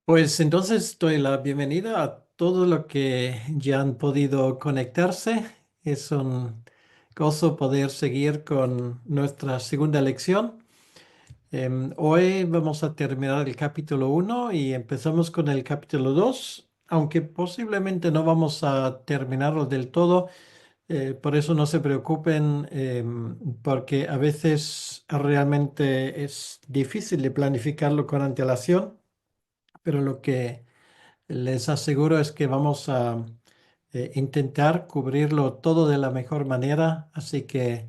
Pues entonces doy la bienvenida a todos los que ya han podido conectarse. Es un gozo poder seguir con nuestra segunda lección. Hoy vamos a terminar el capítulo uno y empezamos con el capítulo 2, aunque posiblemente no vamos a terminarlo del todo. Por eso no se preocupen, porque a veces realmente es difícil de planificarlo con antelación, pero lo que les aseguro es que vamos a intentar cubrirlo todo de la mejor manera, así que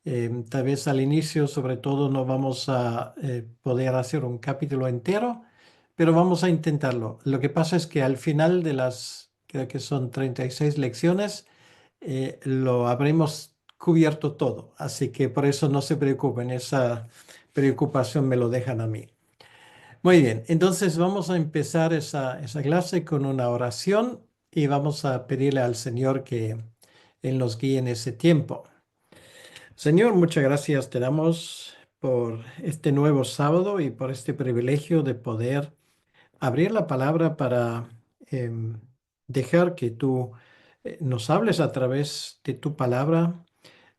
tal vez al inicio, sobre todo, no vamos a poder hacer un capítulo entero, pero vamos a intentarlo. Lo que pasa es que al final de las, creo que son 36 lecciones, lo habremos cubierto todo, así que por eso no se preocupen, esa preocupación me lo dejan a mí. Muy bien, entonces vamos a empezar esa clase con una oración y vamos a pedirle al Señor que Él nos guíe en ese tiempo. Señor, muchas gracias te damos por este nuevo sábado y por este privilegio de poder abrir la palabra para em, dejar que tú nos hables a través de tu palabra.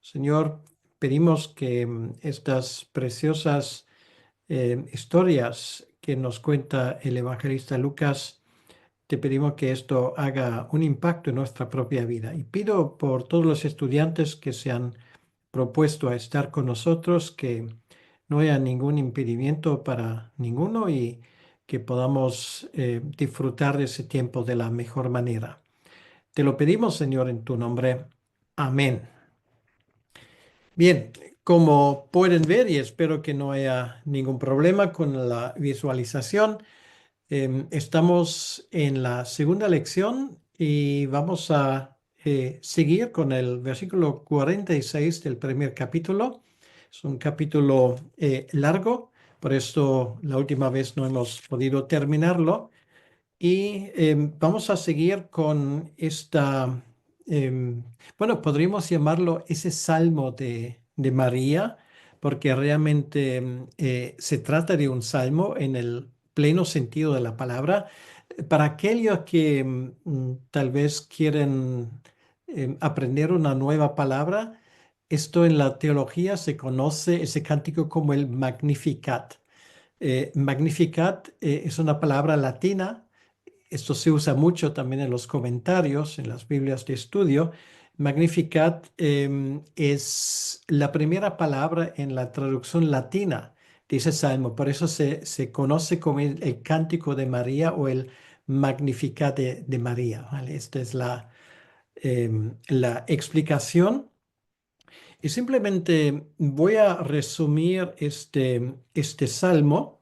Señor, pedimos que estas preciosas historias que nos cuenta el evangelista Lucas, te pedimos que esto haga un impacto en nuestra propia vida. Y pido por todos los estudiantes que se han propuesto a estar con nosotros, que no haya ningún impedimento para ninguno y que podamos disfrutar de ese tiempo de la mejor manera. Te lo pedimos, Señor, en tu nombre. Amén. Bien, como pueden ver, y espero que no haya ningún problema con la visualización, estamos en la segunda lección y vamos a seguir con el versículo 46 del primer capítulo. Es un capítulo largo, por esto la última vez no hemos podido terminarlo. Y vamos a seguir con bueno, podríamos llamarlo ese salmo de María, porque realmente se trata de un salmo en el pleno sentido de la palabra. Para aquellos que tal vez quieren aprender una nueva palabra, esto en la teología se conoce ese cántico como el Magnificat. Magnificat es una palabra latina. Esto se usa mucho también en los comentarios, en las Biblias de estudio. Magnificat es la primera palabra en la traducción latina de ese salmo. Por eso se conoce como el Cántico de María o el Magnificat de María, ¿vale? Esta es la explicación. Y simplemente voy a resumir este salmo.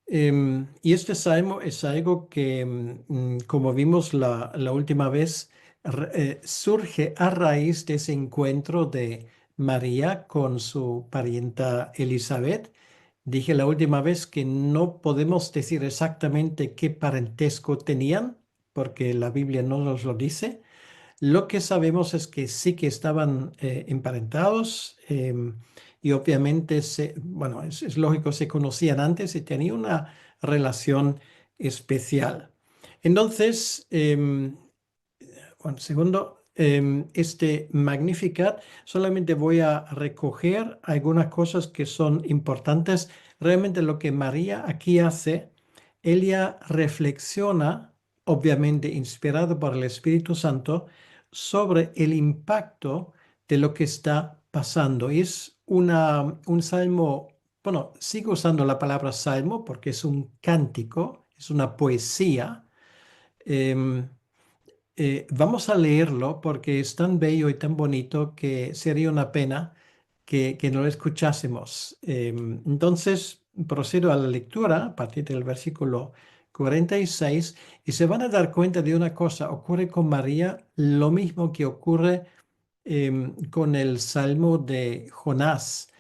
Y este salmo es algo que, como vimos la última vez, surge a raíz de ese encuentro de María con su parienta Elizabeth. Dije la última vez que no podemos decir exactamente qué parentesco tenían, porque la Biblia no nos lo dice. Lo que sabemos es que sí que estaban emparentados, y obviamente, bueno, es lógico, se conocían antes y tenían una relación especial. Entonces, un segundo, este Magnificat, solamente voy a recoger algunas cosas que son importantes. Realmente lo que María aquí hace, ella reflexiona, obviamente inspirado por el Espíritu Santo, sobre el impacto de lo que está pasando. Y es un salmo, bueno, sigo usando la palabra salmo porque es un cántico, es una poesía. Em, Vamos a leerlo porque es tan bello y tan bonito que sería una pena que no lo escuchásemos. Entonces, procedo a la lectura a partir del versículo 46 y se van a dar cuenta de una cosa. Ocurre con María lo mismo que ocurre con el Salmo de Jonás.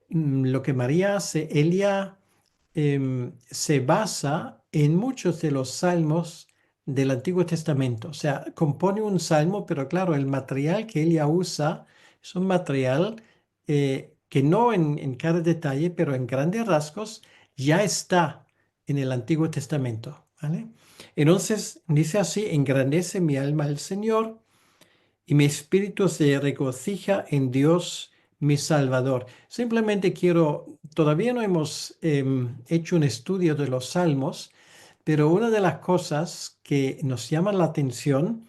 Lo que María hace, ella se basa en muchos de los salmos del Antiguo Testamento. O sea, compone un salmo, pero claro, el material que ella usa es un material que no en cada detalle, pero en grandes rasgos ya está. en el Antiguo Testamento, ¿vale? Entonces dice así, engrandece mi alma al Señor y mi espíritu se regocija en Dios mi Salvador. Simplemente todavía no hemos hecho un estudio de los salmos, pero una de las cosas que nos llama la atención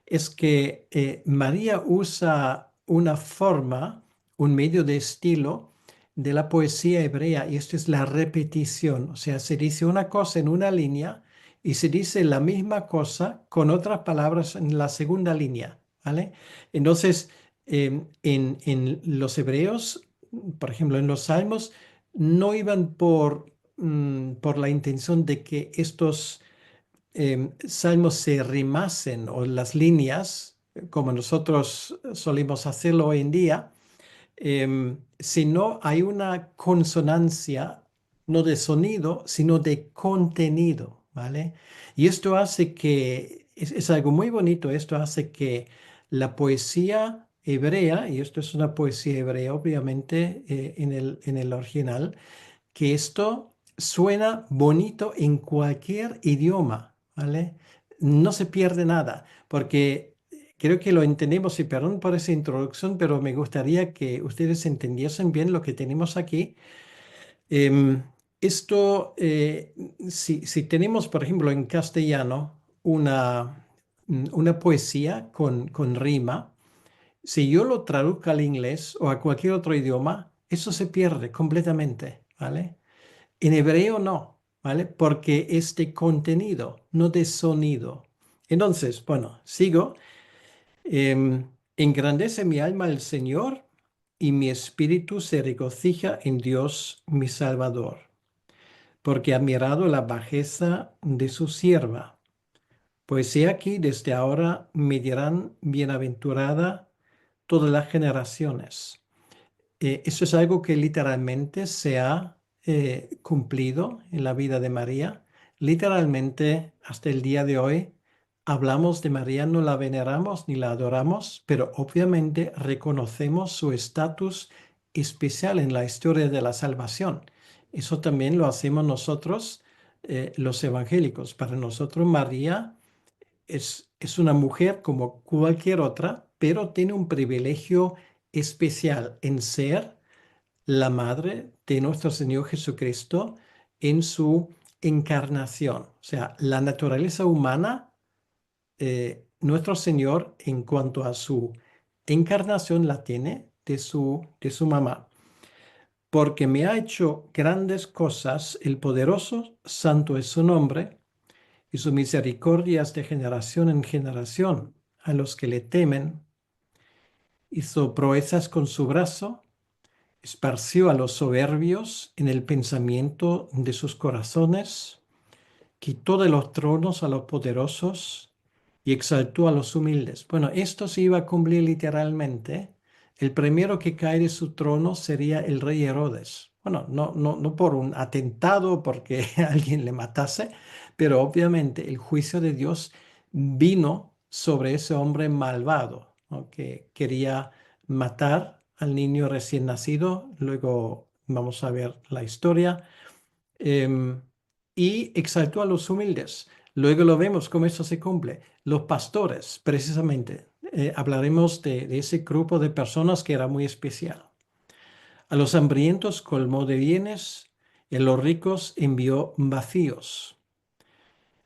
es que María usa una forma, un medio de estilo de la poesía hebrea, y esto es la repetición. O sea, se dice una cosa en una línea y se dice la misma cosa con otras palabras en la segunda línea, ¿vale? Entonces, en los hebreos, por ejemplo, en los salmos, no iban por la intención de que estos salmos se rimasen o las líneas, como nosotros solimos hacerlo hoy en día, sino hay una consonancia, no de sonido, sino de contenido, ¿vale? Y esto hace es algo muy bonito, esto hace que la poesía hebrea, y esto es una poesía hebrea, obviamente, en el original, que esto suena bonito en cualquier idioma, ¿vale? No se pierde nada, porque creo que lo entendemos y perdón por esa introducción, pero me gustaría que ustedes entendiesen bien lo que tenemos aquí. Em, esto, si tenemos, por ejemplo, en castellano una poesía con rima, si yo lo traduzco al inglés o a cualquier otro idioma, eso se pierde completamente, ¿vale? En hebreo no, ¿vale? Porque es de contenido, no de sonido. Entonces, bueno, sigo. Engrandece mi alma el Señor y mi espíritu se regocija en Dios mi Salvador, porque ha mirado la bajeza de su sierva. Pues he aquí, desde ahora me dirán bienaventurada todas las generaciones. Eso es algo que literalmente se ha cumplido en la vida de María. Literalmente, hasta el día de hoy, hablamos de María, no la veneramos ni la adoramos, pero obviamente reconocemos su estatus especial en la historia de la salvación. Eso también lo hacemos nosotros, los evangélicos. Para nosotros, María es una mujer como cualquier otra, pero tiene un privilegio especial en ser la madre de nuestro Señor Jesucristo en su encarnación. O sea, la naturaleza humana, nuestro Señor en cuanto a su encarnación la tiene de su mamá. Porque me ha hecho grandes cosas el poderoso, santo es su nombre, y su misericordia es de generación en generación a los que le temen. Hizo proezas con su brazo, esparció a los soberbios en el pensamiento de sus corazones, quitó de los tronos a los poderosos y exaltó a los humildes. Bueno, esto se iba a cumplir literalmente. El primero que cae de su trono sería el rey Herodes. Bueno, no por un atentado, porque alguien le matase, pero obviamente el juicio de Dios vino sobre ese hombre malvado, ¿no? Que quería matar al niño recién nacido. Luego vamos a ver la historia. Em, y exaltó a los humildes. Luego lo vemos cómo eso se cumple. Los pastores, precisamente. Hablaremos de ese grupo de personas que era muy especial. A los hambrientos colmó de bienes y a los ricos envió vacíos.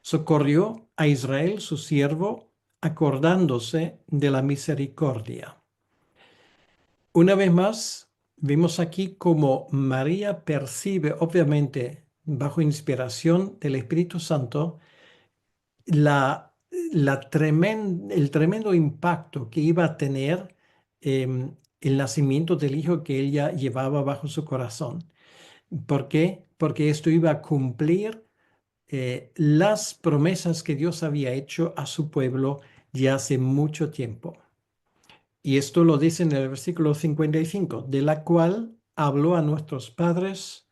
Socorrió a Israel, su siervo, acordándose de la misericordia. Una vez más, vemos aquí cómo María percibe, obviamente bajo inspiración del Espíritu Santo, el tremendo impacto que iba a tener el nacimiento del hijo que ella llevaba bajo su corazón. ¿Por qué? Porque esto iba a cumplir las promesas que Dios había hecho a su pueblo ya hace mucho tiempo. Y esto lo dice en el versículo 55, de la cual habló a nuestros padres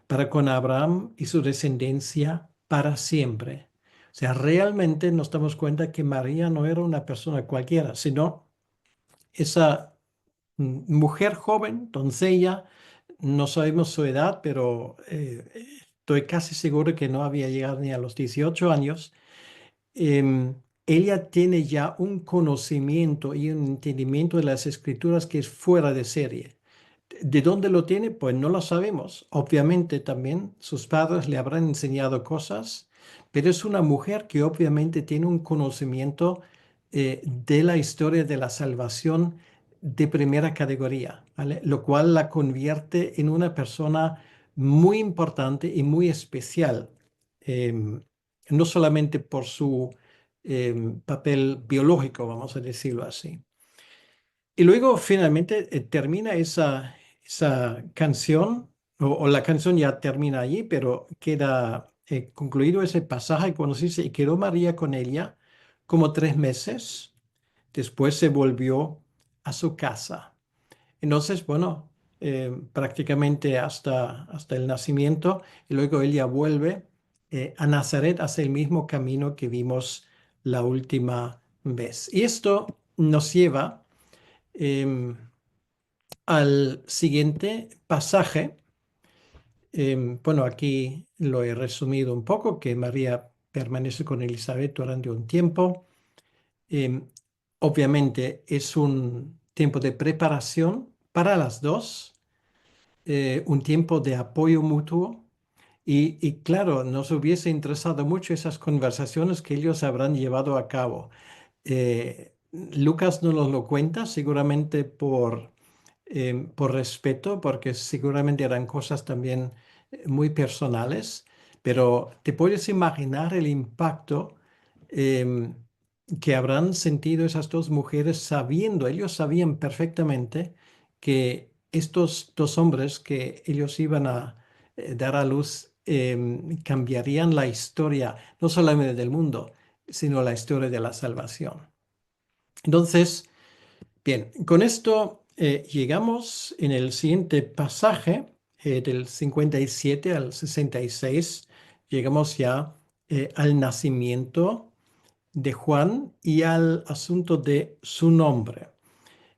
para con Abraham y su descendencia para siempre. O sea, realmente nos damos cuenta que María no era una persona cualquiera, sino esa mujer joven, doncella, no sabemos su edad, pero estoy casi seguro que no había llegado ni a los 18 años. Ella tiene ya un conocimiento y un entendimiento de las escrituras que es fuera de serie. ¿De dónde lo tiene? Pues no lo sabemos. Obviamente también sus padres le habrán enseñado cosas, pero es una mujer que obviamente tiene un conocimiento de la historia de la salvación de primera categoría, ¿vale? Lo cual la convierte en una persona muy importante y muy especial, em, no solamente por su papel biológico, vamos a decirlo así. Y luego finalmente termina esa canción, o la canción ya termina allí, pero queda concluido ese pasaje cuando se dice, y quedó María con ella como 3 meses, después se volvió a su casa. Entonces, bueno, prácticamente hasta el nacimiento, y luego ella vuelve a Nazaret, hace el mismo camino que vimos la última vez. Y esto nos lleva em, al siguiente pasaje. Bueno, aquí lo he resumido un poco, que María permanece con Elizabeth durante un tiempo. Em, Obviamente es un tiempo de preparación para las dos, un tiempo de apoyo mutuo. Y claro, nos hubiese interesado mucho esas conversaciones que ellos habrán llevado a cabo. Lucas no nos lo cuenta, seguramente por respeto, porque seguramente eran cosas también muy personales, pero te puedes imaginar el impacto em, que habrán sentido esas dos mujeres sabiendo, ellos sabían perfectamente que estos dos hombres que ellos iban a dar a luz cambiarían la historia, no solamente del mundo, sino la historia de la salvación. Entonces, bien, con esto llegamos en el siguiente pasaje, del 57 al 66, llegamos ya al nacimiento de Juan y al asunto de su nombre.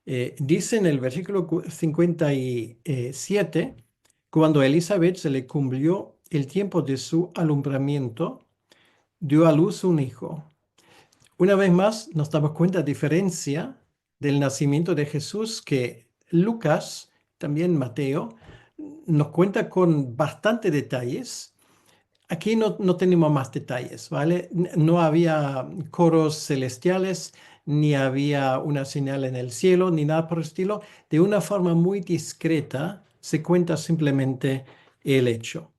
Dice en el versículo 57, cuando a Elizabeth se le cumplió el tiempo de su alumbramiento, dio a luz un hijo. Una vez más nos damos cuenta, a diferencia del nacimiento de Jesús, que Lucas, también Mateo, nos cuenta con bastante detalles. Aquí no tenemos más detalles, ¿vale? No había coros celestiales, ni había una señal en el cielo, ni nada por el estilo. De una forma muy discreta se cuenta simplemente el hecho.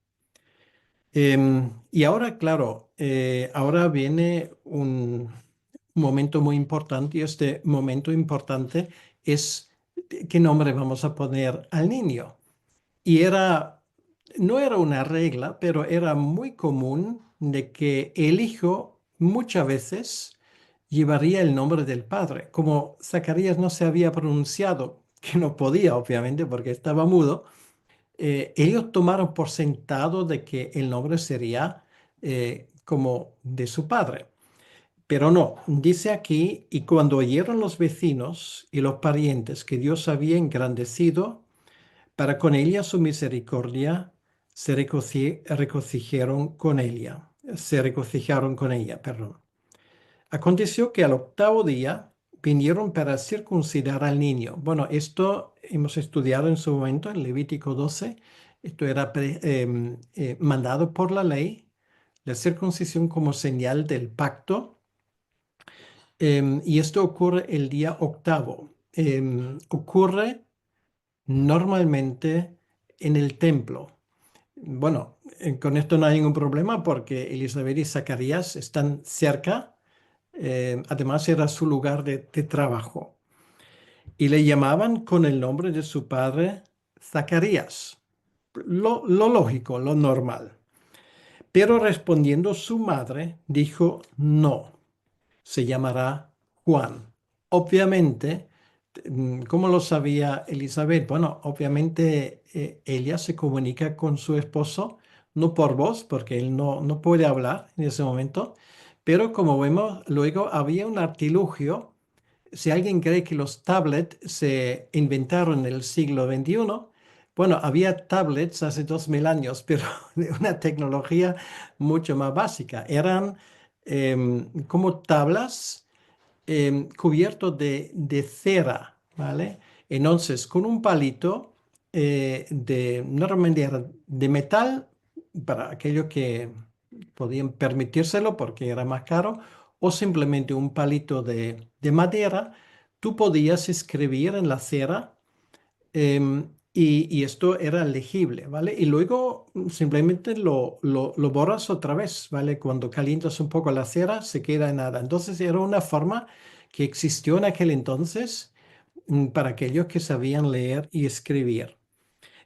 Y ahora, claro, ahora viene un momento muy importante y este momento importante es qué nombre vamos a poner al niño. Y no era una regla, pero era muy común de que el hijo muchas veces llevaría el nombre del padre. Como Zacarías no se había pronunciado, que no podía, obviamente, porque estaba mudo, ellos tomaron por sentado de que el nombre sería como de su padre. Pero no, dice aquí, y cuando oyeron los vecinos y los parientes que Dios había engrandecido para con ella su misericordia, regocijaron con ella, se regocijaron con ella, perdón. Aconteció que al octavo día vinieron para circuncidar al niño. Bueno, esto hemos estudiado en su momento en Levítico 12. Esto era mandado por la ley, la circuncisión como señal del pacto. Y esto ocurre el día octavo. Ocurre normalmente en el templo. Bueno, con esto no hay ningún problema porque Elizabeth y Zacarías están cerca. Además era su lugar de trabajo. Y le llamaban con el nombre de su padre Zacarías. Lo lógico, lo normal. Pero respondiendo su madre, dijo, no, se llamará Juan. Obviamente, ¿cómo lo sabía Elizabeth? Bueno, obviamente ella se comunica con su esposo, no por voz, porque él no puede hablar en ese momento, pero como vemos, luego había un artilugio. Si alguien cree que los tablets se inventaron en el siglo XXI, Bueno, había tablets hace 2000 años, pero de una tecnología mucho más básica. Eran como tablas cubiertos de cera, ¿vale? Entonces, con un palito normalmente era de metal, para aquellos que podían permitírselo porque era más caro, o simplemente un palito de madera, tú podías escribir en la cera. Y esto era legible, ¿vale? Y luego simplemente lo borras otra vez, ¿vale? Cuando calientas un poco la cera, se queda en nada. Entonces era una forma que existió en aquel entonces para aquellos que sabían leer y escribir.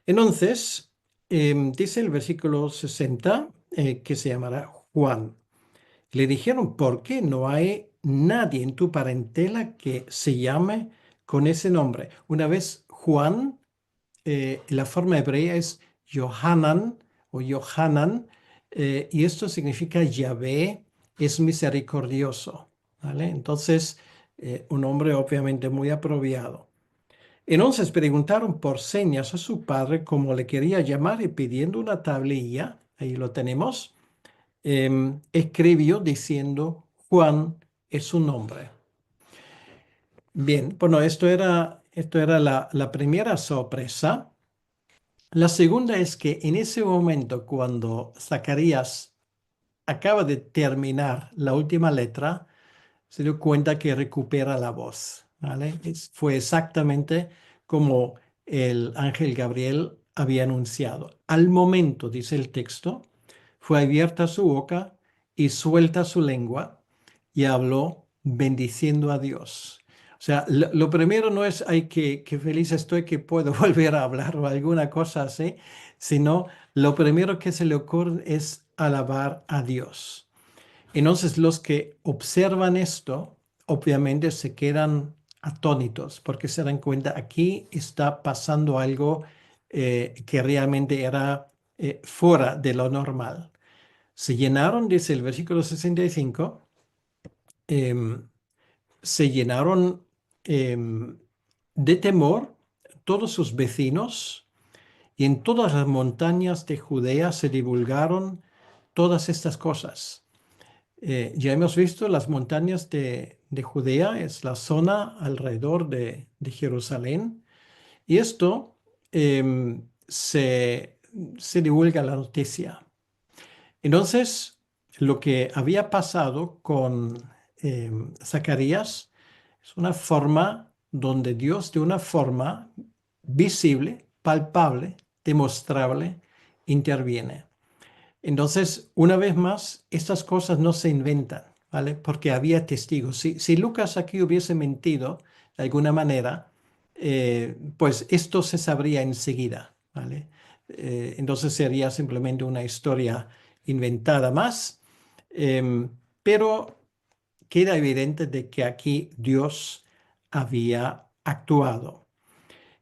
Entonces, dice el versículo 60 que se llamará Juan. Le dijeron, ¿por qué no hay nadie en tu parentela que se llame con ese nombre? Una vez Juan la forma hebrea es Yohanan o Yohanan, y esto significa Yahvé es misericordioso, ¿vale? Entonces, un nombre obviamente muy apropiado. Entonces preguntaron por señas a su padre cómo le quería llamar y pidiendo una tablilla, ahí lo tenemos, escribió diciendo Juan es su nombre. Bien, bueno, esto era la primera sorpresa. La segunda es que en ese momento, cuando Zacarías acaba de terminar la última letra, se dio cuenta que recupera la voz, ¿vale? Fue exactamente como el ángel Gabriel había anunciado. Al momento, dice el texto, fue abierta su boca y suelta su lengua y habló bendiciendo a Dios. O sea, lo primero no es, ay, qué feliz estoy que puedo volver a hablar o alguna cosa así, sino lo primero que se le ocurre es alabar a Dios. Entonces, los que observan esto, obviamente se quedan atónitos porque se dan cuenta, aquí está pasando algo que realmente era fuera de lo normal. Se llenaron, dice el versículo 65, em, se llenaron em, de temor todos sus vecinos y en todas las montañas de Judea se divulgaron todas estas cosas. Ya hemos visto las montañas de Judea, es la zona alrededor de Jerusalén, y esto se divulga la noticia. Entonces, lo que había pasado con Zacarías es una forma donde Dios, de una forma visible, palpable, demostrable, interviene. Entonces, una vez más, estas cosas no se inventan, ¿vale? Porque había testigos. Si Lucas aquí hubiese mentido de alguna manera, pues esto se sabría enseguida, ¿vale? Entonces sería simplemente una historia inventada más, em, pero queda evidente de que aquí Dios había actuado.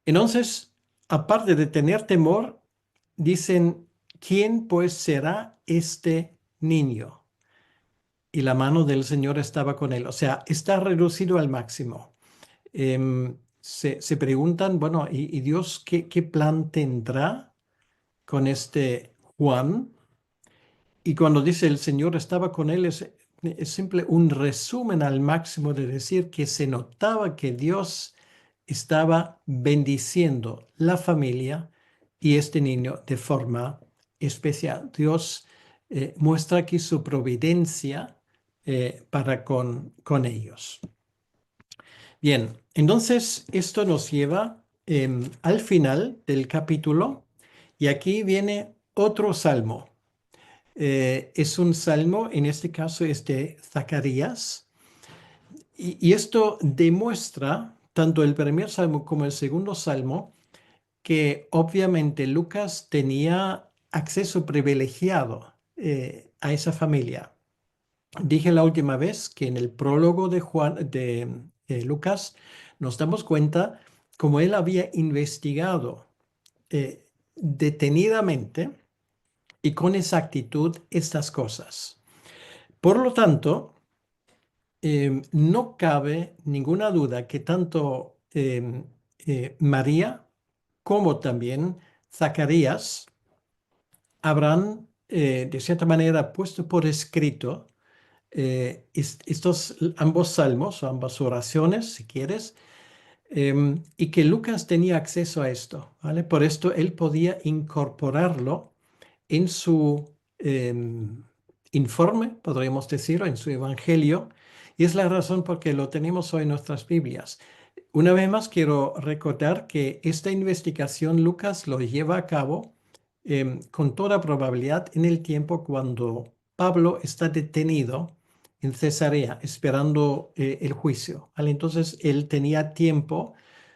Entonces, aparte de tener temor, dicen, ¿quién pues será este niño? Y la mano del Señor estaba con él. O sea, está reducido al máximo. Se preguntan, bueno, ¿y Dios qué plan tendrá con este Juan? Y cuando dice el Señor estaba con él, es simple un resumen al máximo de decir que se notaba que Dios estaba bendiciendo la familia y este niño de forma especial. Dios muestra aquí su providencia para con ellos. Bien, entonces esto nos lleva al final del capítulo y aquí viene otro salmo. Es un salmo, en este caso es de Zacarías, y esto demuestra, tanto el primer salmo como el segundo salmo, que obviamente Lucas tenía acceso privilegiado a esa familia. Dije la última vez que en el prólogo de Lucas nos damos cuenta cómo él había investigado detenidamente y con exactitud estas cosas. Por lo tanto, no cabe ninguna duda que tanto María como también Zacarías habrán, de cierta manera, puesto por escrito estos ambos salmos o ambas oraciones, si quieres, y que Lucas tenía acceso a esto, ¿vale? Por esto él podía incorporarlo en su informe, podríamos decir, o en su evangelio, y es la razón por qué lo tenemos hoy en nuestras Biblias. Una vez más, quiero recordar que esta investigación Lucas lo lleva a cabo con toda probabilidad en el tiempo cuando Pablo está detenido en Cesarea esperando el juicio, ¿vale? Entonces, él tenía tiempo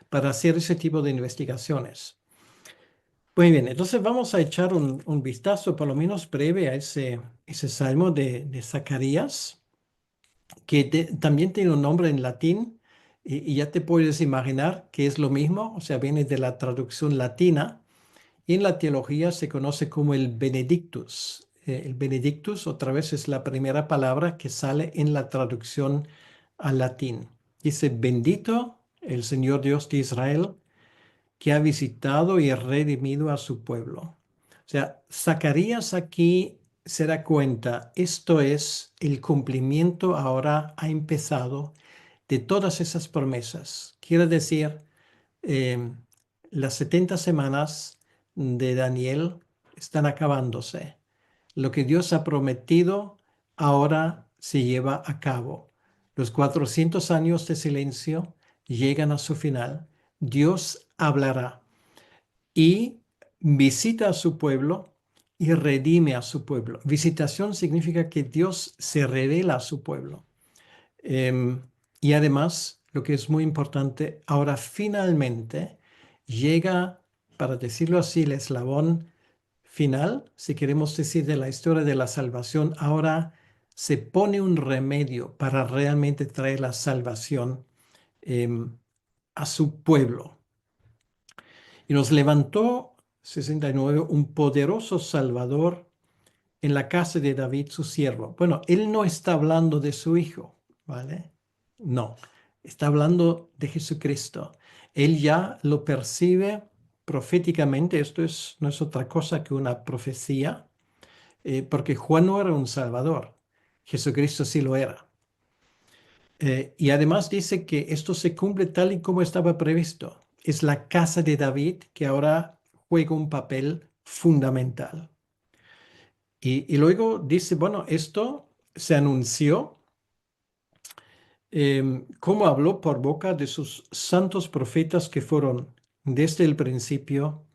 para hacer ese tipo de investigaciones. Muy bien, entonces vamos a echar un vistazo, por lo menos breve, a ese salmo de Zacarías, que también tiene un nombre en latín, y ya te puedes imaginar que es lo mismo, o sea, viene de la traducción latina, y en la teología se conoce como el Benedictus. El Benedictus, otra vez, es la primera palabra que sale en la traducción al latín. Dice, bendito el Señor Dios de Israel, que ha visitado y redimido a su pueblo. O sea, Zacarías aquí se da cuenta, esto es el cumplimiento ahora ha empezado de todas esas promesas. Quiere decir, eh, las 70 semanas de Daniel están acabándose. Lo que Dios ha prometido ahora se lleva a cabo. Los 400 años de silencio llegan a su final. Dios hablará y visita a su pueblo y redime a su pueblo. Visitación significa que Dios se revela a su pueblo. Em, y además, lo que es muy importante, ahora finalmente llega, para decirlo así, el eslabón final, si queremos decir, de la historia de la salvación. Ahora se pone un remedio para realmente traer la salvación em, a su pueblo. Y nos levantó, 69, un poderoso Salvador en la casa de David, su siervo. Bueno, él no está hablando de su hijo, ¿vale? No, está hablando de Jesucristo. Él ya lo percibe proféticamente. Esto no es otra cosa que una profecía, porque Juan no era un Salvador. Jesucristo sí lo era. Y además dice que esto se cumple tal y como estaba previsto. Es la casa de David que ahora juega un papel fundamental. Y luego dice, bueno, esto se anunció como habló por boca de sus santos profetas que fueron desde el principio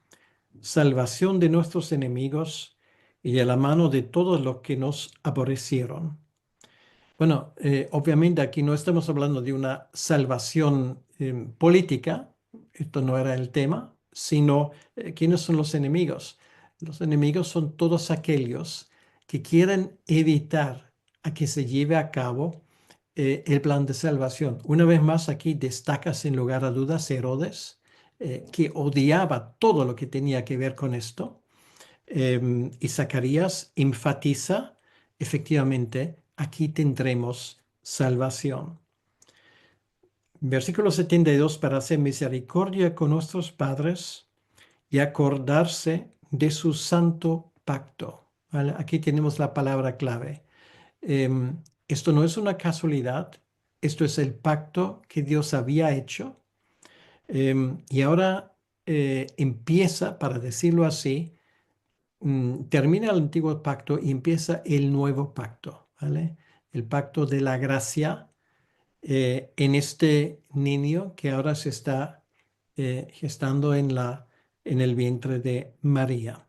salvación de nuestros enemigos y de la mano de todos los que nos aborrecieron. Bueno, obviamente aquí no estamos hablando de una salvación política, esto no era el tema, sino ¿quiénes son los enemigos? Los enemigos son todos aquellos que quieren evitar a que se lleve a cabo el plan de salvación. Una vez más aquí destaca sin lugar a dudas Herodes, que odiaba todo lo que tenía que ver con esto. Y Zacarías enfatiza, efectivamente, aquí tendremos salvación. Versículo 72, para hacer misericordia con nuestros padres y acordarse de su santo pacto. ¿Vale? Aquí tenemos la palabra clave. Esto no es una casualidad, esto es el pacto que Dios había hecho. Y ahora empieza, para decirlo así, termina el antiguo pacto y empieza el nuevo pacto, ¿vale? El pacto de la gracia en este niño que ahora se está gestando en el vientre de María.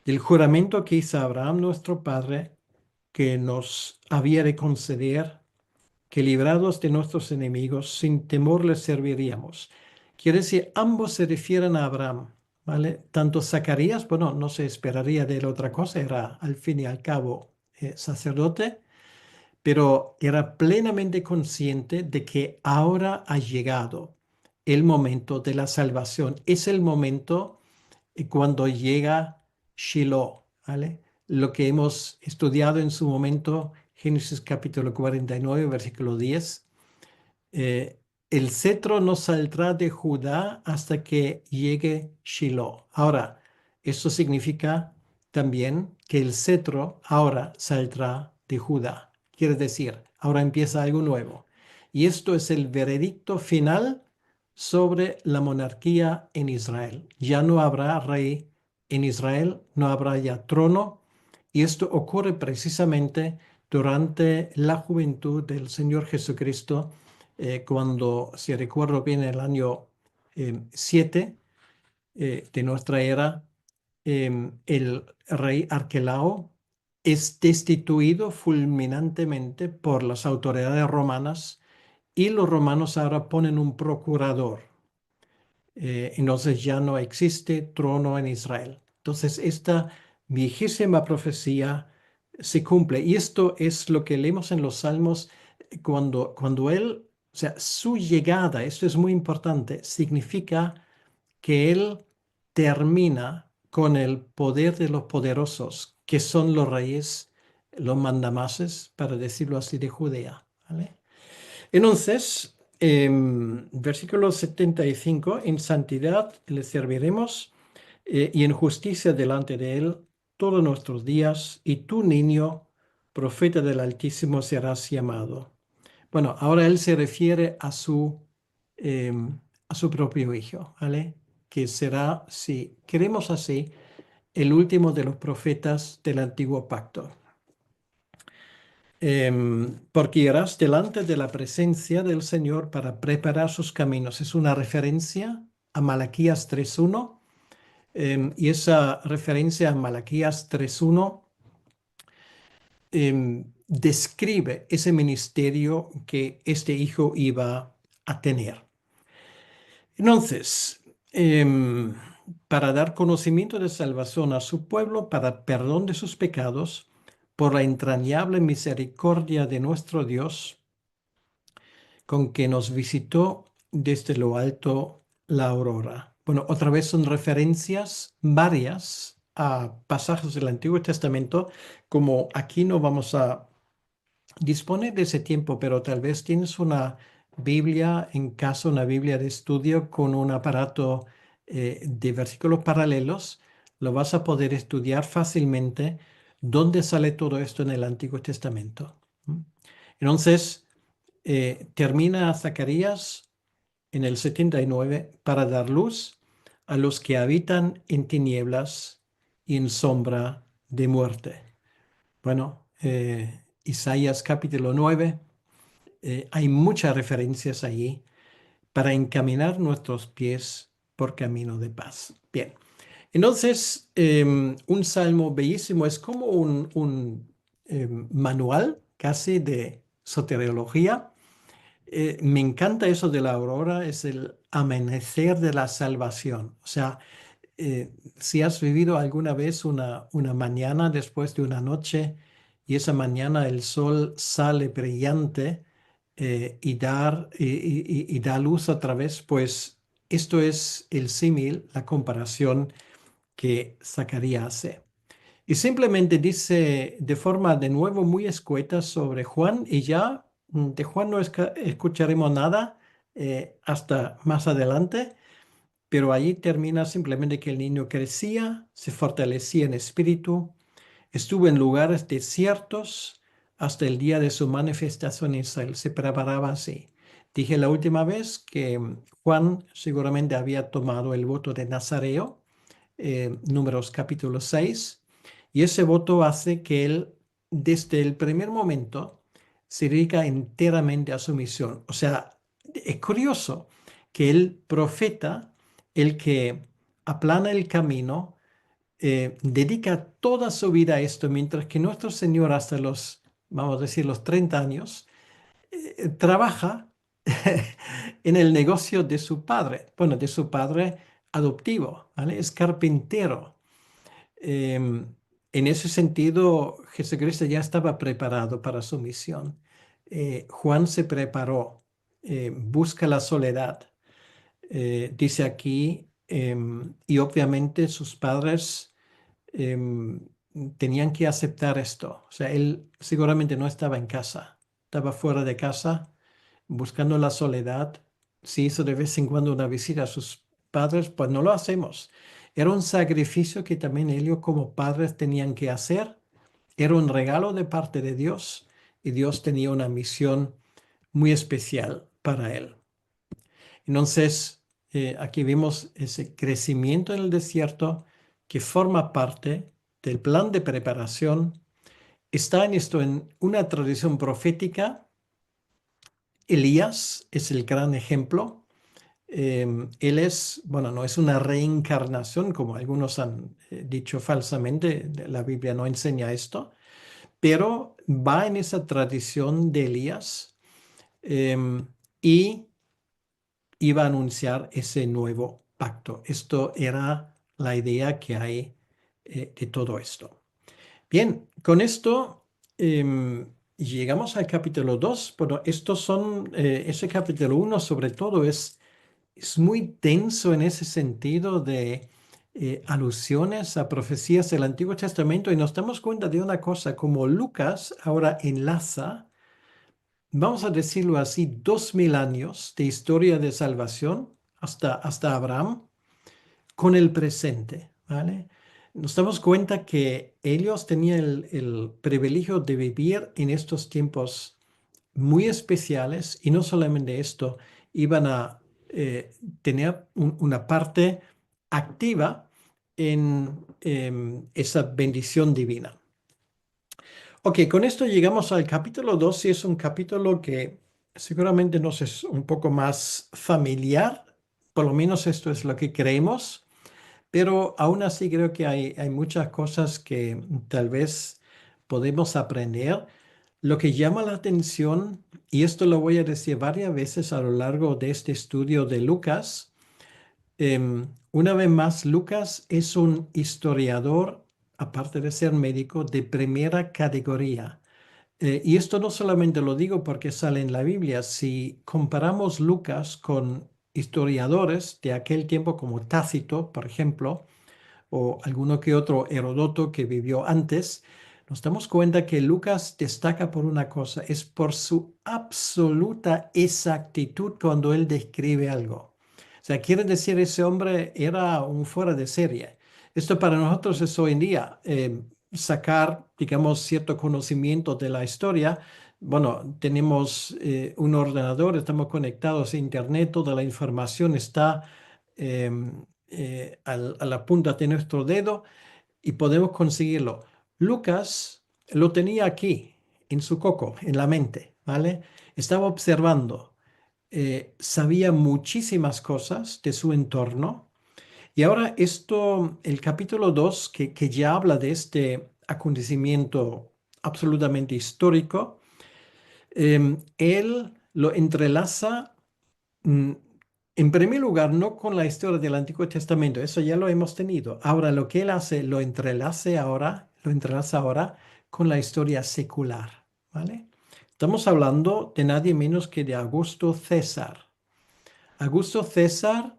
Del juramento que hizo Abraham, nuestro padre, que nos había de conceder que librados de nuestros enemigos, sin temor les serviríamos. Quiere decir, ambos se refieren a Abraham, ¿vale? Tanto Zacarías, bueno, no se esperaría de él otra cosa, era al fin y al cabo sacerdote, pero era plenamente consciente de que ahora ha llegado el momento de la salvación. Es el momento cuando llega Shiloh, ¿vale? Lo que hemos estudiado en su momento, Génesis capítulo 49, versículo 10, el cetro no saldrá de Judá hasta que llegue Shiloh. Ahora, eso significa también que el cetro ahora saldrá de Judá. Quiere decir, ahora empieza algo nuevo. Y esto es el veredicto final sobre la monarquía en Israel. Ya no habrá rey en Israel, no habrá ya trono. Y esto ocurre precisamente durante la juventud del Señor Jesucristo, cuando, si recuerdo bien, el año 7 de nuestra era, el rey Arquelao es destituido fulminantemente por las autoridades romanas y los romanos ahora ponen un procurador. Entonces ya no existe trono en Israel. Entonces esta viejísima profecía se cumple. Y esto es lo que leemos en los Salmos cuando él, o sea, su llegada, esto es muy importante, significa que él termina con el poder de los poderosos, que son los reyes, los mandamases, para decirlo así, de Judea. ¿Vale? Entonces, versículo 75, en santidad le serviremos y en justicia delante de él todos nuestros días, y tú, niño, profeta del Altísimo, serás llamado. Bueno, ahora él se refiere em, a su propio hijo, ¿vale? Que será, si queremos así, el último de los profetas del antiguo pacto. Porque irás delante de la presencia del Señor para preparar sus caminos. Es una referencia a Malaquías 3.1, y esa referencia a Malaquías 3.1 describe ese ministerio que este hijo iba a tener. Entonces, para dar conocimiento de salvación a su pueblo, para perdón de sus pecados, por la entrañable misericordia de nuestro Dios, con que nos visitó desde lo alto la aurora. Bueno, otra vez son referencias varias a pasajes del Antiguo Testamento, como aquí no vamos a disponer de ese tiempo, pero tal vez tienes una Biblia en casa, una Biblia de estudio con un aparato de versículos paralelos, lo vas a poder estudiar fácilmente dónde sale todo esto en el Antiguo Testamento. ¿Mm? Entonces, termina Zacarías en el 79 para dar luz a los que habitan en tinieblas y en sombra de muerte. Bueno, Isaías capítulo 9, hay muchas referencias allí para encaminar nuestros pies por camino de paz. Bien, entonces, un salmo bellísimo es como un manual casi de soteriología. Me encanta eso de la aurora, es el amanecer de la salvación. O sea, si has vivido alguna vez una mañana después de una noche y esa mañana el sol sale brillante y da luz otra vez, pues esto es el símil, la comparación que Zacarías hace. Y simplemente dice de forma de nuevo muy escueta sobre Juan y ya de Juan no escucharemos nada hasta más adelante, pero allí termina simplemente que el niño crecía, se fortalecía en espíritu, estuvo en lugares desiertos hasta el día de su manifestación en Israel. Se preparaba así. Dije la última vez que Juan seguramente había tomado el voto de Nazareo, Números capítulo 6, y ese voto hace que él, desde el primer momento, se dedica enteramente a su misión. O sea, es curioso que el profeta, el que aplana el camino, dedica toda su vida a esto, mientras que nuestro Señor hasta los, vamos a decir, los 30 años, trabaja en el negocio de su padre, bueno, de su padre adoptivo, ¿vale? Es carpintero. Em, en ese sentido, Jesucristo ya estaba preparado para su misión. Juan se preparó, busca la soledad, dice aquí, y obviamente sus padres em, tenían que aceptar esto. O sea, él seguramente no estaba en casa, estaba fuera de casa, buscando la soledad, si hizo de vez en cuando una visita a sus padres, pues no lo hacemos. Era un sacrificio que también ellos como padres tenían que hacer. Era un regalo de parte de Dios y Dios tenía una misión muy especial para él. Entonces, aquí vimos ese crecimiento en el desierto que forma parte del plan de preparación. Está en esto en una tradición profética. Elías es el gran ejemplo. Él es, bueno, no es una reencarnación como algunos han dicho falsamente, la Biblia no enseña esto, pero va en esa tradición de Elías y iba a anunciar ese nuevo pacto. Esto era la idea que hay de todo esto. Bien, con esto llegamos al capítulo 2. Bueno, estos son, ese capítulo 1 sobre todo es muy denso en ese sentido de alusiones a profecías del Antiguo Testamento y nos damos cuenta de una cosa, como Lucas ahora enlaza, vamos a decirlo así, 2000 años de historia de salvación hasta Abraham con el presente, ¿vale? Nos damos cuenta que ellos tenían el privilegio de vivir en estos tiempos muy especiales y no solamente esto, iban a tener una parte activa en esa bendición divina. Ok, con esto llegamos al capítulo 2 y es un capítulo que seguramente nos es un poco más familiar, por lo menos esto es lo que creemos, pero aún así creo que hay muchas cosas que tal vez podemos aprender. Lo que llama la atención, y esto lo voy a decir varias veces a lo largo de este estudio de Lucas, una vez más, Lucas es un historiador, aparte de ser médico, de primera categoría. Y esto no solamente lo digo porque sale en la Biblia, si comparamos Lucas con historiadores de aquel tiempo como Tácito, por ejemplo, o alguno que otro Heródoto que vivió antes, nos damos cuenta que Lucas destaca por una cosa, es por su absoluta exactitud cuando él describe algo. O sea, quiere decir, ese hombre era un fuera de serie. Esto para nosotros es hoy en día sacar, digamos, cierto conocimiento de la historia. Bueno, tenemos un ordenador, estamos conectados a Internet, toda la información está a la punta de nuestro dedo y podemos conseguirlo. Lucas lo tenía aquí, en su coco, en la mente, ¿vale? Estaba observando, sabía muchísimas cosas de su entorno y ahora esto, el capítulo 2 que ya habla de este acontecimiento absolutamente histórico, él lo entrelaza. Mm, En primer lugar, no con la historia del Antiguo Testamento, eso ya lo hemos tenido. Ahora, lo que él hace, lo entrelaza ahora con la historia secular, ¿vale? Estamos hablando de nadie menos que de Augusto César. Augusto César,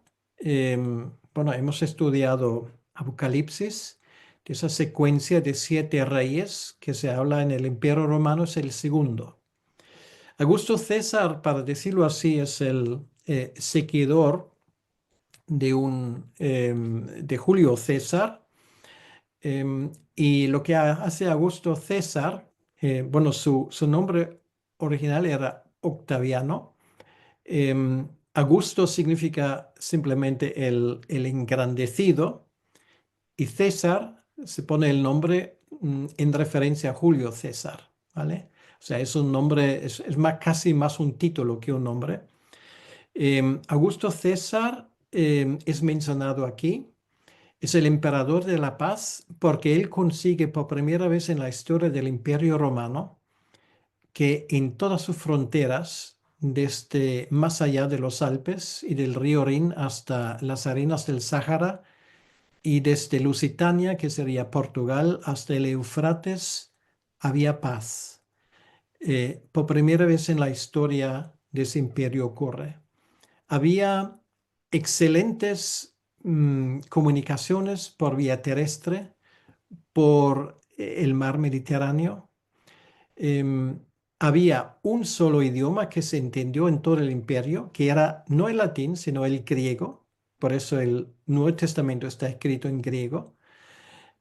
bueno, hemos estudiado Apocalipsis, de esa secuencia de 7 reyes que se habla en el Imperio Romano, es el segundo. Augusto César, para decirlo así, es el seguidor de Julio César. Y lo que hace Augusto César, bueno, su nombre original era Octaviano. Augusto significa simplemente el engrandecido y César se pone el nombre en referencia a Julio César, ¿vale? O sea, es un nombre, es más, casi más un título que un nombre. Augusto César es mencionado aquí. Es el emperador de la paz porque él consigue por primera vez en la historia del Imperio Romano que en todas sus fronteras, desde más allá de los Alpes y del río Rin hasta las arenas del Sáhara y desde Lusitania, que sería Portugal, hasta el Eufrates, había paz. Por primera vez en la historia de ese imperio ocurre. Había excelentes comunicaciones por vía terrestre, por el mar Mediterráneo. Em, había un solo idioma que se entendió en todo el imperio, que era no el latín, sino el griego. Por eso el Nuevo Testamento está escrito en griego.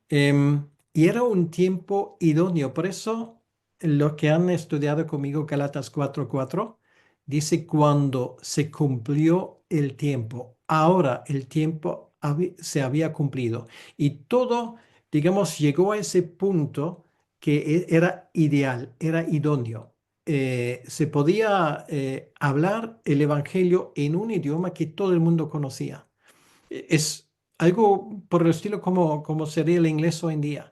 Y era un tiempo idóneo. Por eso los que han estudiado conmigo Galatas 4:4 dice cuando se cumplió el tiempo. Ahora el tiempo se había cumplido. Y todo, digamos, llegó a ese punto que era ideal, era idóneo. Se podía hablar el Evangelio en un idioma que todo el mundo conocía. Es algo por el estilo como sería el inglés hoy en día.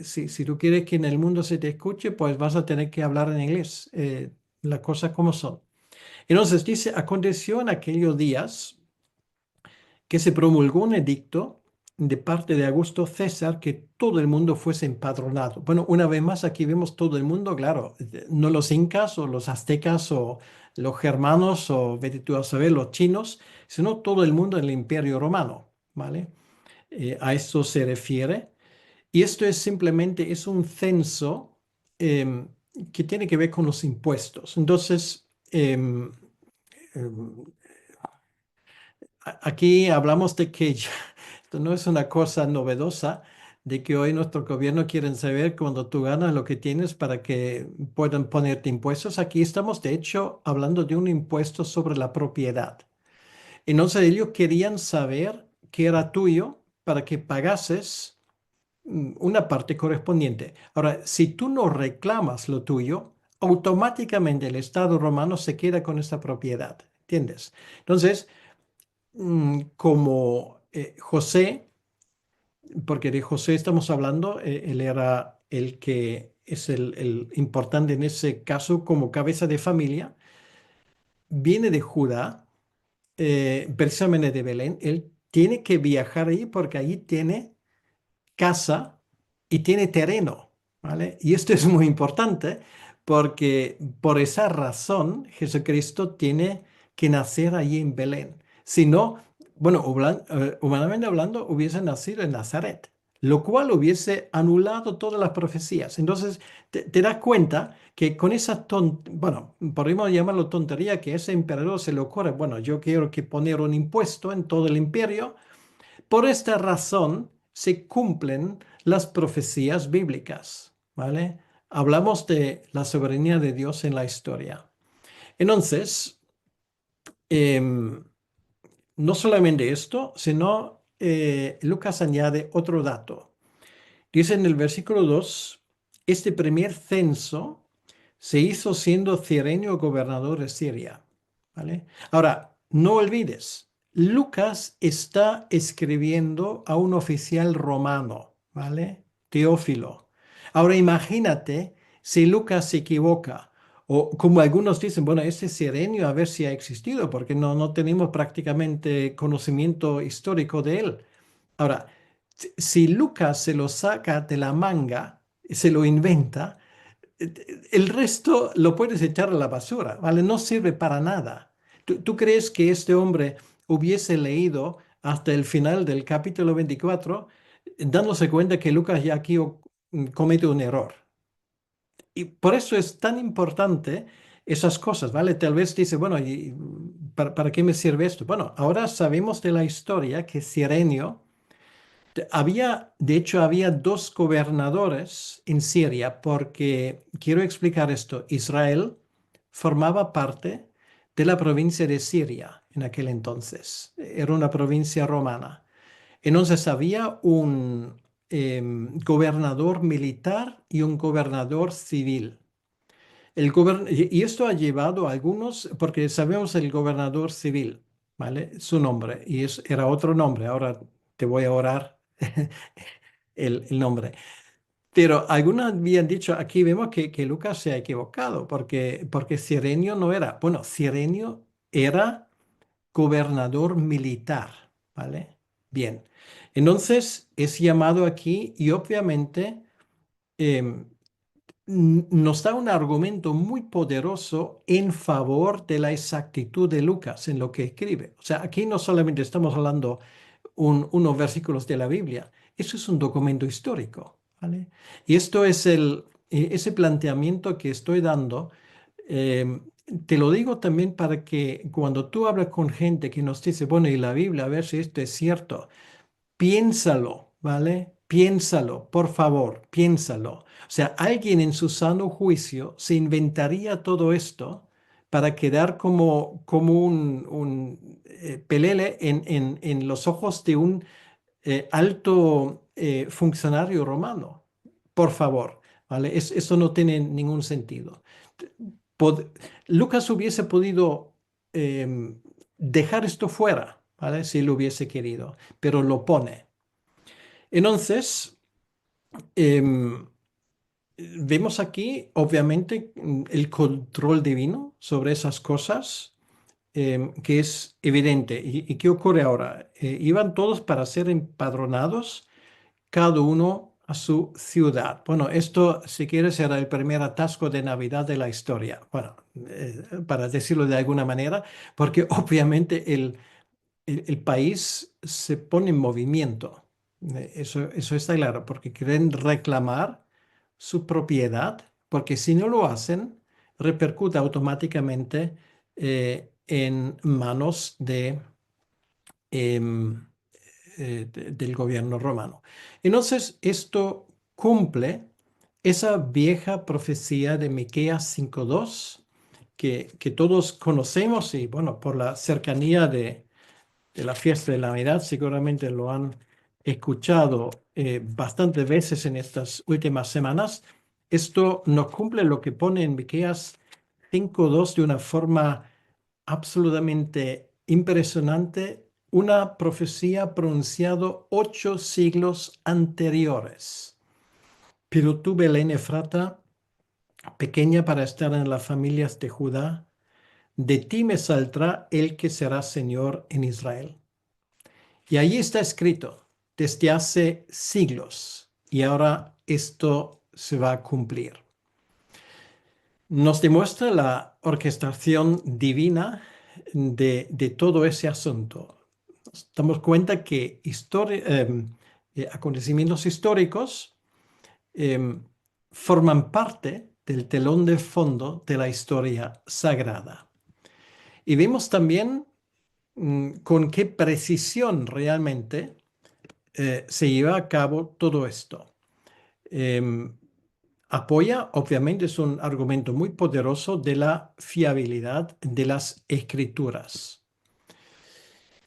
Si tú quieres que en el mundo se te escuche, pues vas a tener que hablar en inglés. Las cosas como son. Entonces dice, aconteció en aquellos días que se promulgó un edicto de parte de Augusto César que todo el mundo fuese empadronado. Bueno, una vez más aquí vemos todo el mundo, claro, no los incas o los aztecas o los germanos o vete tú a saber los chinos, sino todo el mundo en el Imperio Romano, ¿vale? A esto se refiere. Y esto es simplemente, es un censo em, que tiene que ver con los impuestos. Entonces, em, aquí hablamos de que esto no es una cosa novedosa, de que hoy nuestro gobierno quiere saber cuando tú ganas lo que tienes para que puedan ponerte impuestos. Aquí estamos, de hecho, hablando de un impuesto sobre la propiedad. Entonces ellos querían saber qué era tuyo para que pagases una parte correspondiente. Ahora, si tú no reclamas lo tuyo, automáticamente el Estado romano se queda con esa propiedad. ¿Entiendes? Entonces, como José, porque de José estamos hablando, él era el que es el importante en ese caso como cabeza de familia, viene de Judá, precisamente de Belén, él tiene que viajar ahí porque allí tiene casa y tiene terreno, ¿vale? Y esto es muy importante porque por esa razón Jesucristo tiene que nacer allí en Belén. Si no, bueno, humanamente hablando, hubiese nacido en Nazaret, lo cual hubiese anulado todas las profecías. Entonces, te das cuenta que con esa bueno, podríamos llamarlo tontería, que ese emperador se le ocurre, bueno, yo quiero que poner un impuesto en todo el imperio por esta razón se cumplen las profecías bíblicas, ¿vale? Hablamos de la soberanía de Dios en la historia. Entonces, em, no solamente esto, sino Lucas añade otro dato. Dice en el versículo 2, este primer censo se hizo siendo Cirenio gobernador de Siria. ¿Vale? Ahora, no olvides, Lucas está escribiendo a un oficial romano, ¿vale? Teófilo. Ahora imagínate si Lucas se equivoca, o como algunos dicen, bueno, ese Cirenio a ver si ha existido, porque no tenemos prácticamente conocimiento histórico de él. Ahora, si Lucas se lo saca de la manga, se lo inventa, el resto lo puedes echar a la basura, ¿vale? No sirve para nada. ¿Tú crees que este hombre hubiese leído hasta el final del capítulo 24, dándose cuenta que Lucas ya aquí comete un error? Y por eso es tan importante esas cosas, ¿vale? Tal vez dice, bueno, ¿y para qué me sirve esto? Bueno, ahora sabemos de la historia que Cirenio había, de hecho, había dos gobernadores en Siria, porque quiero explicar esto. Israel formaba parte de la provincia de Siria en aquel entonces. Era una provincia romana. Entonces había un gobernador militar y un gobernador civil. Y esto ha llevado a algunos, porque sabemos el gobernador civil, ¿vale? Su nombre, y era otro nombre. Ahora te voy a orar el nombre. Pero algunos habían dicho, aquí vemos que Lucas se ha equivocado, porque Cirenio no era, bueno, Cirenio era gobernador militar, ¿vale? Bien, entonces es llamado aquí y obviamente em, nos da un argumento muy poderoso en favor de la exactitud de Lucas en lo que escribe. O sea, aquí no solamente estamos hablando unos versículos de la Biblia. Eso es un documento histórico, ¿vale? Y esto es ese planteamiento que estoy dando, eh, te lo digo también para que cuando tú hablas con gente que nos dice, bueno, y la Biblia, a ver si esto es cierto, piénsalo, ¿vale? Piénsalo, por favor, piénsalo. O sea, alguien en su sano juicio se inventaría todo esto para quedar como un pelele en los ojos de un alto funcionario romano. Por favor, ¿vale? Eso no tiene ningún sentido. Pod- Lucas hubiese podido dejar esto fuera, ¿vale? Si lo hubiese querido, pero lo pone. Entonces, em, vemos aquí, obviamente, el control divino sobre esas cosas, que es evidente. ¿Y qué ocurre ahora? Iban todos para ser empadronados, cada uno a su ciudad. Bueno, esto, si quieres, era el primer atasco de Navidad de la historia. Bueno, para decirlo de alguna manera, porque obviamente el país se pone en movimiento. Eso está claro, porque quieren reclamar su propiedad, porque si no lo hacen, repercute automáticamente en manos em, del gobierno romano. Entonces, esto cumple esa vieja profecía de Miqueas 5:2 que todos conocemos y bueno, por la cercanía de la fiesta de la Navidad, seguramente lo han escuchado bastantes veces en estas últimas semanas. Esto nos cumple lo que pone en Miqueas 5:2 de una forma absolutamente impresionante, una profecía pronunciada 8 siglos anteriores. Pero tú, Belén Efrata, pequeña para estar en las familias de Judá, de ti me saldrá el que será Señor en Israel. Y allí está escrito desde hace siglos y ahora esto se va a cumplir. Nos demuestra la orquestación divina de todo ese asunto. Nos damos cuenta que acontecimientos históricos em, forman parte del telón de fondo de la historia sagrada. Y vemos también con qué precisión realmente se lleva a cabo todo esto. Em, Apoya, obviamente, es un argumento muy poderoso de la fiabilidad de las escrituras.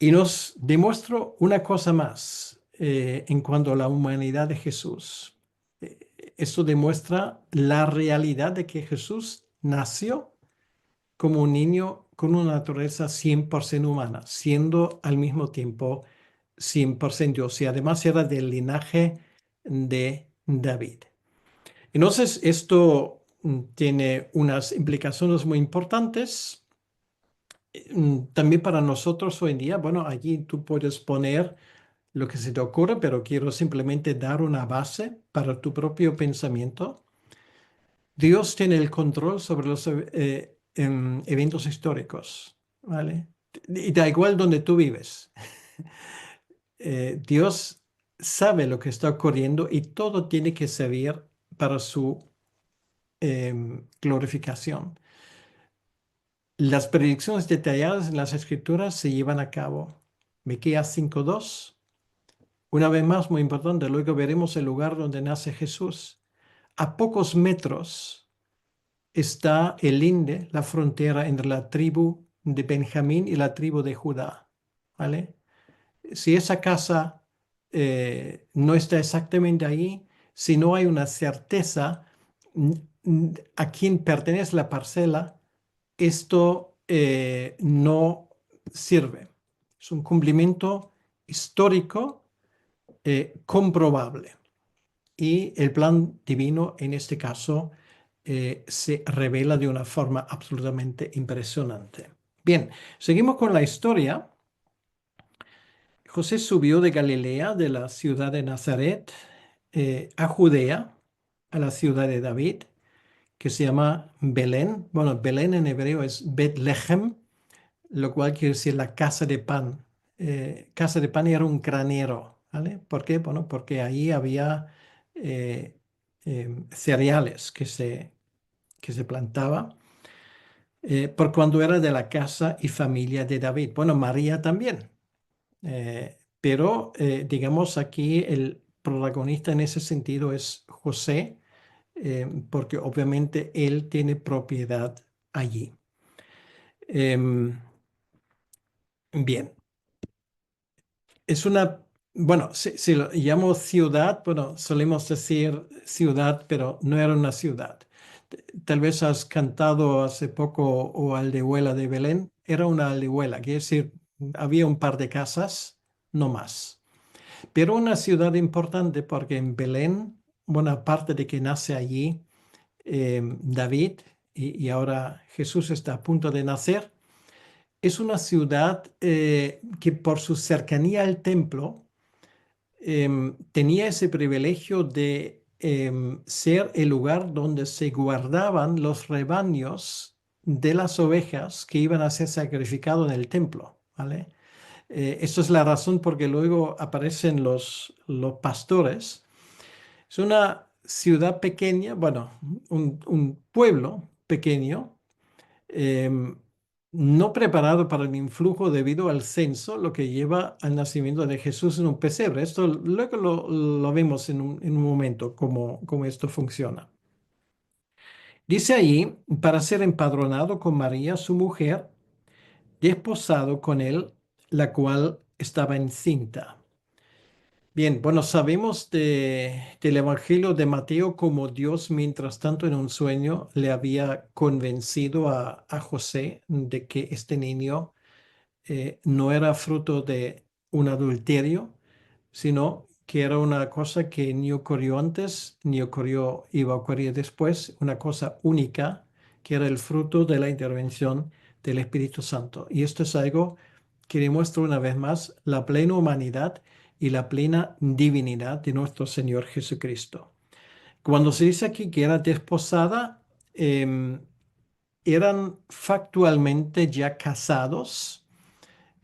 Y nos demuestra una cosa más en cuanto a la humanidad de Jesús. Esto demuestra la realidad de que Jesús nació como un niño con una naturaleza 100% humana, siendo al mismo tiempo 100% Dios. Y además era del linaje de David. Entonces, esto tiene unas implicaciones muy importantes. También para nosotros hoy en día, bueno, allí tú puedes poner lo que se te ocurre, pero quiero simplemente dar una base para tu propio pensamiento. Dios tiene el control sobre los eventos históricos, ¿vale? Y da igual donde tú vives. Dios sabe lo que está ocurriendo y todo tiene que servir para su glorificación. Las predicciones detalladas en las escrituras se llevan a cabo. Miqueas 5:2. Una vez más, muy importante, luego veremos el lugar donde nace Jesús. A pocos metros está el linde, la frontera entre la tribu de Benjamín y la tribu de Judá. ¿Vale? Si esa casa no está exactamente ahí, si no hay una certeza a quién pertenece la parcela, esto no sirve. Es un cumplimiento histórico comprobable. Y el plan divino en este caso se revela de una forma absolutamente impresionante. Bien, seguimos con la historia. José subió de Galilea, de la ciudad de Nazaret, a Judea, a la ciudad de David, que se llama Belén. Bueno, Belén en hebreo es Betlehem, lo cual quiere decir la casa de pan. Casa de pan era un granero, ¿vale? ¿Por qué? Bueno, porque ahí había eh, cereales que se plantaba, por cuando era de la casa y familia de David. Bueno, María también. Pero digamos aquí el protagonista en ese sentido es José, porque obviamente él tiene propiedad allí. Em, bien, es una, bueno, si lo llamo ciudad, bueno, solemos decir ciudad, pero no era una ciudad. Tal vez has cantado hace poco o Aldehuela de Belén, era una aldehuela, quiere decir, había un par de casas, no más. Pero una ciudad importante porque en Belén, buena parte de que nace allí David y ahora Jesús está a punto de nacer, es una ciudad que por su cercanía al templo tenía ese privilegio de ser el lugar donde se guardaban los rebaños de las ovejas que iban a ser sacrificados en el templo, ¿vale? Esto es la razón porque luego aparecen los pastores. Es una ciudad pequeña, bueno, un pueblo pequeño, em, no preparado para el influjo debido al censo, lo que lleva al nacimiento de Jesús en un pesebre. Esto luego lo vemos en un momento, cómo esto funciona. Dice ahí, para ser empadronado con María, su mujer, desposado con él, la cual estaba encinta. Bien, bueno, sabemos del Evangelio de Mateo como Dios, mientras tanto, en un sueño le había convencido a José de que este niño no era fruto de un adulterio, sino que era una cosa que ni ocurrió antes, ni ocurrió, iba a ocurrir después, una cosa única, que era el fruto de la intervención del Espíritu Santo. Y esto es algo que demuestra una vez más la plena humanidad y la plena divinidad de nuestro Señor Jesucristo. Cuando se dice aquí que era desposada, em, eran factualmente ya casados,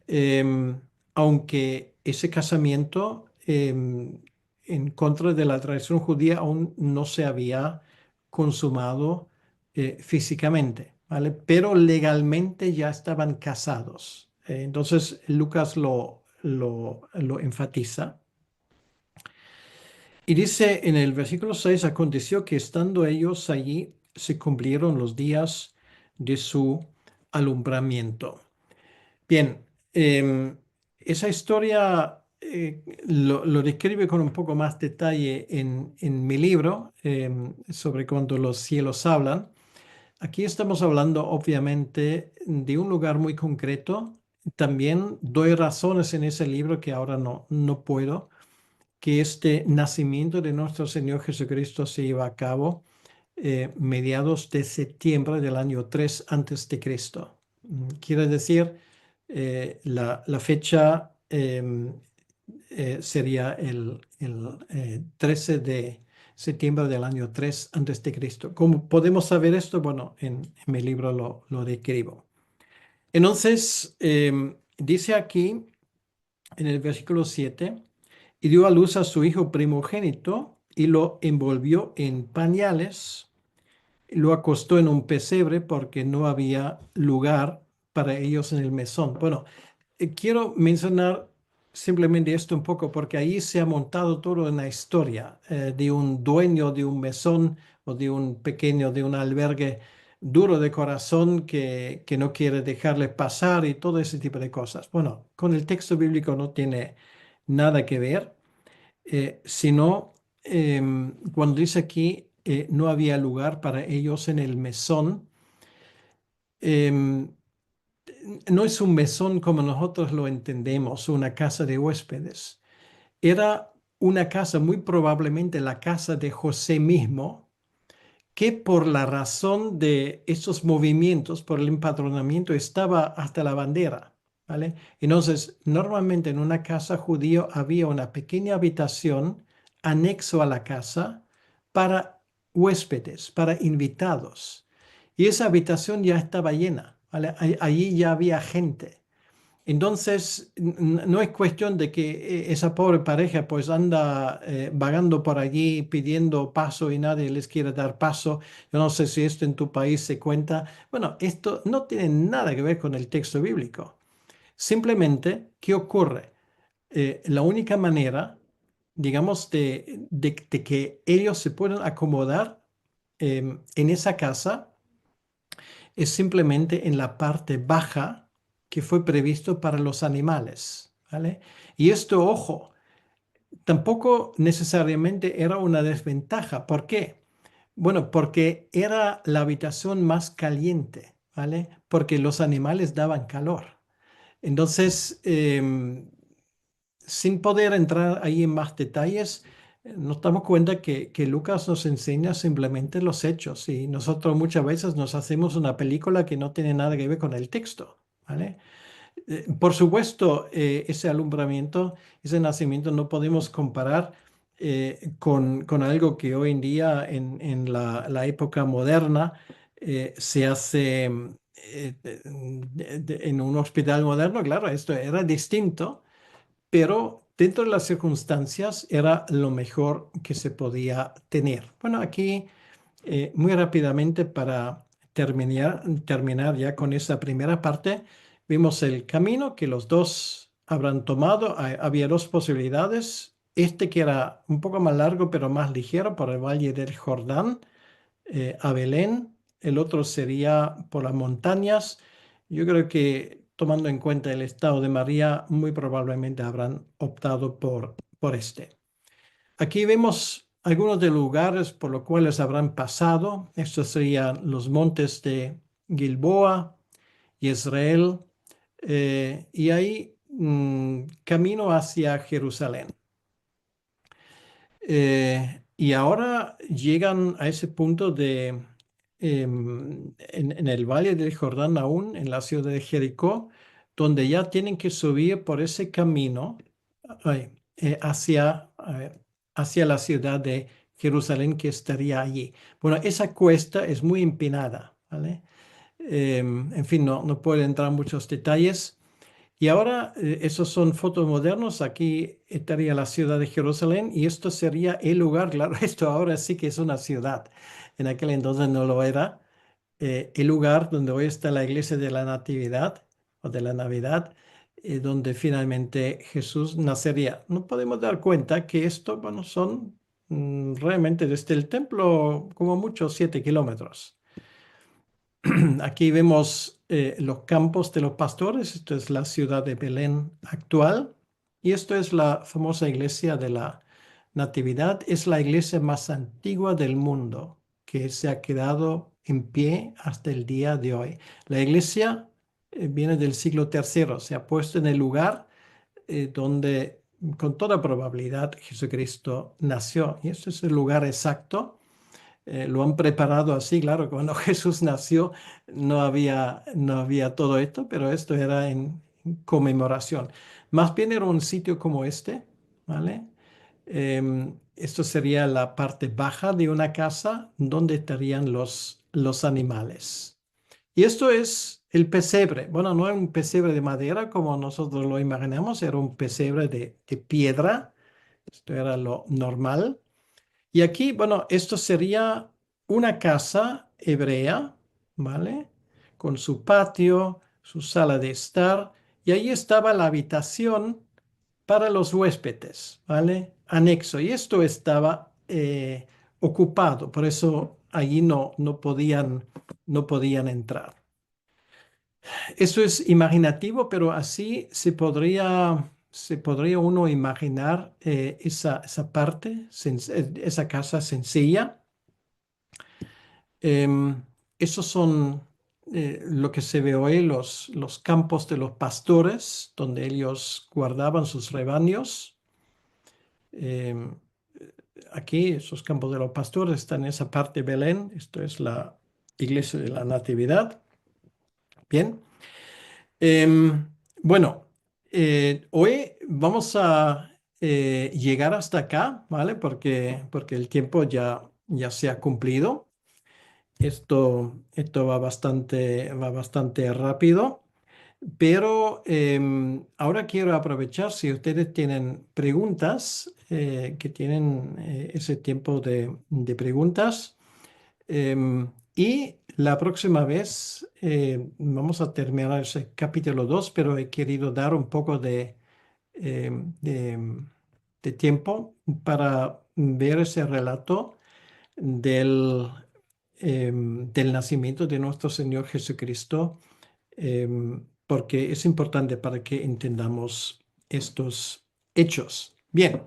em, aunque ese casamiento en contra de la tradición judía aún no se había consumado físicamente, ¿vale? Pero legalmente ya estaban casados. Entonces Lucas lo enfatiza. Y dice en el versículo 6, aconteció que estando ellos allí, se cumplieron los días de su alumbramiento. Bien, esa historia lo describe con un poco más detalle en mi libro sobre cuando los cielos hablan. Aquí estamos hablando obviamente de un lugar muy concreto. También doy razones en ese libro que ahora no puedo, que este nacimiento de nuestro Señor Jesucristo se lleva a cabo mediados de septiembre del año 3 antes de Cristo. Quiere decir, la fecha sería el 13 de septiembre del año 3 antes de Cristo. ¿Cómo podemos saber esto? Bueno, en mi libro lo describo. Entonces, dice aquí en el versículo 7, y dio a luz a su hijo primogénito y lo envolvió en pañales, lo acostó en un pesebre porque no había lugar para ellos en el mesón. Bueno, quiero mencionar simplemente esto un poco porque ahí se ha montado toda una historia de un dueño de un mesón o de un pequeño, de un albergue duro de corazón que no quiere dejarle pasar y todo ese tipo de cosas. Bueno, con el texto bíblico no tiene nada que ver, sino cuando dice aquí no había lugar para ellos en el mesón. em, no es un mesón como nosotros lo entendemos, una casa de huéspedes. Era una casa, muy probablemente la casa de José mismo, que por la razón de esos movimientos, por el empadronamiento, estaba hasta la bandera, ¿vale? Entonces, normalmente en una casa judía había una pequeña habitación anexo a la casa para huéspedes, para invitados. Y esa habitación ya estaba llena, ¿vale? Allí ya había gente. Entonces, no es cuestión de que esa pobre pareja pues anda vagando por allí pidiendo paso y nadie les quiere dar paso. Yo no sé si esto en tu país se cuenta. Bueno, esto no tiene nada que ver con el texto bíblico. Simplemente, ¿qué ocurre? La única manera, digamos, de que ellos se puedan acomodar en esa casa es simplemente en la parte baja que fue previsto para los animales, ¿vale? Y esto, ojo, tampoco necesariamente era una desventaja. ¿Por qué? Bueno, porque era la habitación más caliente, ¿vale? Porque los animales daban calor. Entonces, sin poder entrar ahí en más detalles, nos damos cuenta que Lucas nos enseña simplemente los hechos y nosotros muchas veces nos hacemos una película que no tiene nada que ver con el texto, ¿vale? Por supuesto, ese alumbramiento, ese nacimiento no podemos comparar con algo que hoy en día en la época moderna se hace en un hospital moderno. Claro, esto era distinto, pero dentro de las circunstancias era lo mejor que se podía tener. Bueno, aquí muy rápidamente para terminar ya con esa primera parte, vimos el camino que los dos habrán tomado. Había dos posibilidades. Este que era un poco más largo pero más ligero por el Valle del Jordán a Belén, el otro sería por las montañas. Yo creo que tomando en cuenta el estado de María, muy probablemente habrán optado por este. Aquí vemos algunos de los lugares por los cuales habrán pasado. Estos serían los montes de Gilboa y Israel, y ahí camino hacia Jerusalén. Y ahora llegan a ese punto en el Valle del Jordán, aún en la ciudad de Jericó, donde ya tienen que subir por ese camino ay, hacia la ciudad de Jerusalén que estaría allí. Bueno, esa cuesta es muy empinada, ¿vale? En fin, no puedo entrar en muchos detalles. Y ahora, esos son fotos modernos. Aquí estaría la ciudad de Jerusalén y esto sería el lugar, claro, esto ahora sí que es una ciudad. En aquel entonces no lo era. El lugar donde hoy está la iglesia de la Natividad o de la Navidad, donde finalmente Jesús nacería. No podemos dar cuenta que esto, bueno, son realmente desde el templo como mucho 7 kilómetros. Aquí vemos los campos de los pastores. Esto es la ciudad de Belén actual. Y esto es la famosa iglesia de la Natividad. Es la iglesia más antigua del mundo que se ha quedado en pie hasta el día de hoy. La iglesia viene del siglo III. Se ha puesto en el lugar donde con toda probabilidad Jesucristo nació. Y este es el lugar exacto. Lo han preparado así, claro, cuando Jesús nació no había todo esto, pero esto era en conmemoración. Más bien era un sitio como este, ¿vale? Esto sería la parte baja de una casa donde estarían los animales. Y esto es el pesebre. Bueno, no es un pesebre de madera como nosotros lo imaginamos, era un pesebre de piedra. Esto era lo normal. Y aquí, bueno, esto sería una casa hebrea, ¿vale? Con su patio, su sala de estar, y ahí estaba la habitación para los huéspedes, ¿vale? Anexo. Y esto estaba ocupado, por eso allí no podían entrar. Eso es imaginativo, pero así se podría uno imaginar esa parte, esa casa sencilla. Em, Esos son lo que se ve hoy, los campos de los pastores, donde ellos guardaban sus rebaños. Em, Aquí, esos campos de los pastores están en esa parte de Belén. Esto es la iglesia de la Natividad. Bien. Em, bueno, hoy vamos a llegar hasta acá, ¿vale? Porque el tiempo ya se ha cumplido. Esto va bastante rápido. Pero ahora quiero aprovechar si ustedes tienen preguntas, que tienen ese tiempo de preguntas. Y la próxima vez vamos a terminar ese capítulo 2, pero he querido dar un poco em, de, de tiempo para ver ese relato del, del nacimiento de nuestro Señor Jesucristo, porque es importante para que entendamos estos hechos. Bien,